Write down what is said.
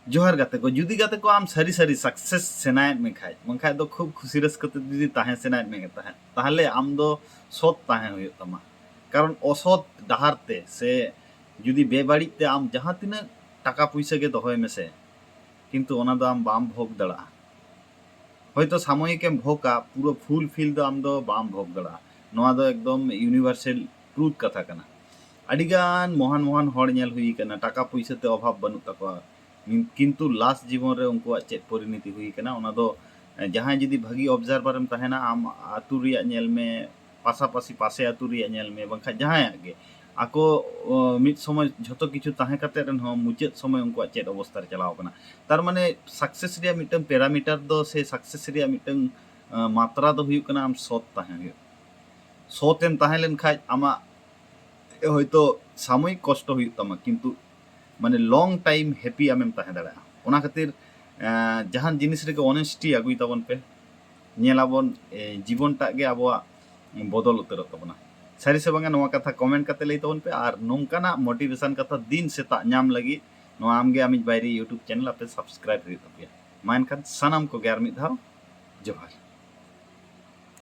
जोहार गाते को जुदी गाते को आम सारी सारी सक्सेस सेनायत में खाय मंखाय दो खूब खुशी रस्कते जुदी ताहे सेनायत में ताहे ताहले आम दो सत ताहे हुयो तमा कारण असत डाहारते से जुदी बेबाड़ी ते आम जहां तिना टाका पैसा के दोहय मेसे किंतु ओना दो आम बाम भोग दड़ा হয়তো সাময়িকেম ভোকা পুরো ফুল ফিল দো আম দো বাম ভোগ দड़ा नोआ दो एकदम यूनिवर्सल ट्रुथ कथा कना अडिगान महान महान हड़ नेल हुई कना टाका पैसा ते अभाव बनु तकवा किंतु लास्ट जीवन रे उनको चेक परिणति हुई कना ओना दो जहां जदी भागी ऑब्जर्वर में तहना आम आतु रिया नेल में पासापासी पासे आतु रिया नेल में बंखा जहां आगे आको मिड समय झतो किछु ताहे कते रन हो मुचाद समय उनको चेक अवस्था रे चलाव कना तार माने सक्सेस रिया मिटन पैरामीटर दो से सक्सेस रिया मिटन मात्रा दो हुई कना आम सत ताहे हुई सतेम ताहे लेन खाय आमा হয়তো সাময়িক কষ্ট হইত তামা কিন্তু মানে লং টাইম হ্যাপি আমেম তাহে দাঁড়া ওনা খাতির জাহান জিনিস রেগে অনেস্টি আগুই তাবন পে নেলাবন জীবনটা গে আবোয়া বদল উতরত তাবনা সারি সে বাঙ্গা নোয়া কথা কমেন্ট কাতে লই তাবন पे আর নংকানা মোটিভেশন কথা দিন সেতা ᱧᱟᱢ ᱞᱟᱹᱜᱤᱫ ᱱᱚᱣᱟ ᱟᱢᱜᱮ ᱟᱢᱤᱡ ᱵᱟᱭᱨᱤ ᱤᱭᱩᱴᱩᱵ ᱪᱮᱱᱮᱞ ᱟᱯᱮ ᱥᱟᱵᱥᱠᱨᱟᱭᱤᱵ ᱦᱩᱭᱩᱜ ᱛᱟᱯᱮᱭᱟ ᱢᱟ ᱮᱱᱠᱷᱟᱱ ᱥᱟᱱᱟᱢ ᱠᱚᱜᱮ ᱟᱨ ᱢᱤᱫ ᱫᱷᱟᱣ ᱡᱚᱦᱟᱨ